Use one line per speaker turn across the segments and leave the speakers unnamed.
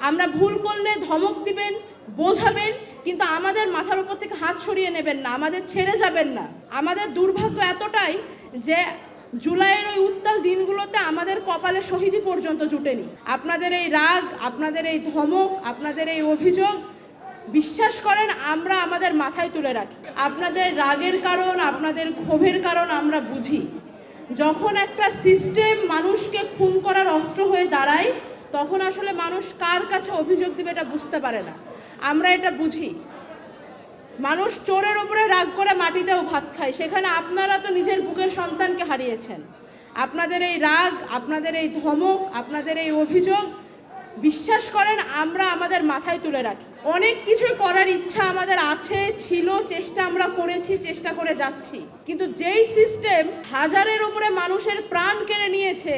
আমরা ভুল করলে ধমক দিবেন, বোঝাবেন, কিন্তু আমাদের মাথার উপর থেকে হাত সরিয়ে নেবেন না, আমাদের ছেড়ে যাবেন না। আমাদের দুর্ভাগ্য এতটাই যে জুলাইয়ের ওই উত্তাল দিনগুলোতে আমাদের কপালে শহীদি পর্যন্ত জুটেনি। আপনাদের এই রাগ, আপনাদের এই ধমক, আপনাদের এই অভিযোগ, বিশ্বাস করেন আমরা আমাদের মাথায় তুলে রাখি। আপনাদের রাগের কারণ, আপনাদের ক্ষোভের কারণ আমরা বুঝি। যখন একটা সিস্টেম মানুষকে খুন করার অস্ত্র হয়ে দাঁড়ায়, তখন আসলে মানুষ কার কাছে অভিযোগ দিবে এটা বুঝতে পারে না। আমরা এটা বুঝি। মানুষ চোরের উপরে রাগ করে মাটিতেও ভাত খায়, সেখানে আপনারা তো নিজের বুকের সন্তানকে হারিয়েছেন। আপনাদের এই রাগ, আপনাদের এই ধমক, আপনাদের এই অভিযোগ, বিশ্বাস করেন আমরা আমাদের মাথায় তুলে রাখি। অনেক কিছু করার ইচ্ছা আমাদের আছে, ছিল, চেষ্টা আমরা করেছি, চেষ্টা করে যাচ্ছি, কিন্তু যেই সিস্টেম হাজারের উপরে মানুষের প্রাণ কেড়ে নিয়েছে,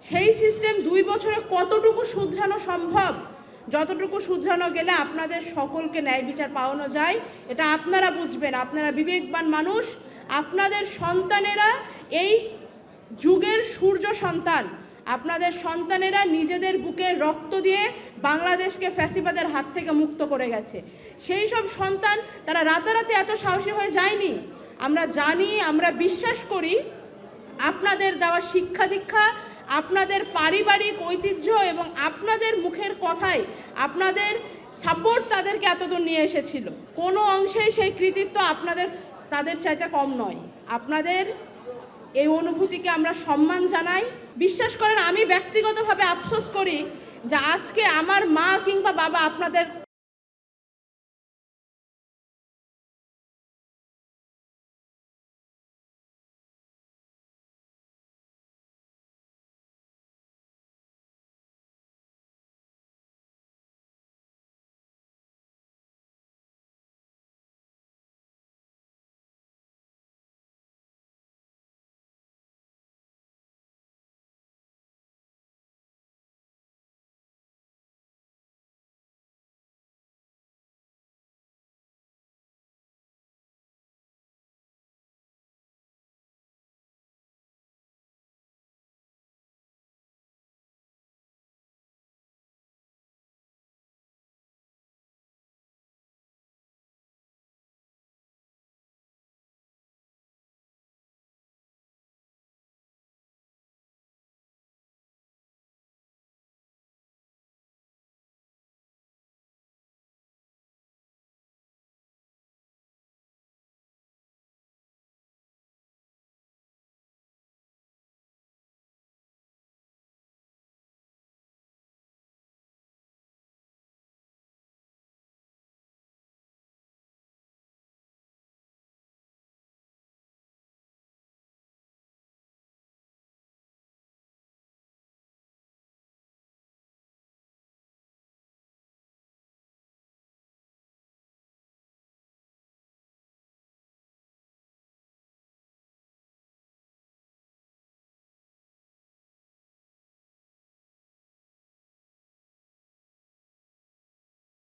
সেই সিস্টেম 2 বছরে কতটুকু শুধরানো সম্ভব? যতটুকু শুধরানো গেলে আপনাদের সকলকে ন্যায় বিচার পাওয়ানো যায়, এটা আপনারা বুঝবেন। আপনারা বিবেকবান মানুষ, আপনাদের সন্তানেরা এই যুগের সূর্য সন্তান। আপনাদের সন্তানেরা নিজেদের বুকে রক্ত দিয়ে বাংলাদেশকে ফ্যাসিবাদের হাত থেকে মুক্ত করে গেছে। সেই সব সন্তান তারা রাতারাতি এত সাহসী হয়ে যায়নি। আমরা জানি, আমরা বিশ্বাস করি আপনাদের দেওয়া শিক্ষা দীক্ষা, আপনাদের পারিবারিক ঐতিহ্য এবং আপনাদের মুখের কথায় আপনাদের সাপোর্ট তাদেরকে এতদূর নিয়ে এসেছিল। কোনো অংশেই সেই কৃতিত্ব তাদের চাইতে কম নয়। আপনাদের এই অনুভূতিকে আমরা সম্মান জানাই। বিশ্বাস করেন আমি ব্যক্তিগতভাবে আফসোস করি যে আজকে আমার মা কিংবা বাবা আপনাদের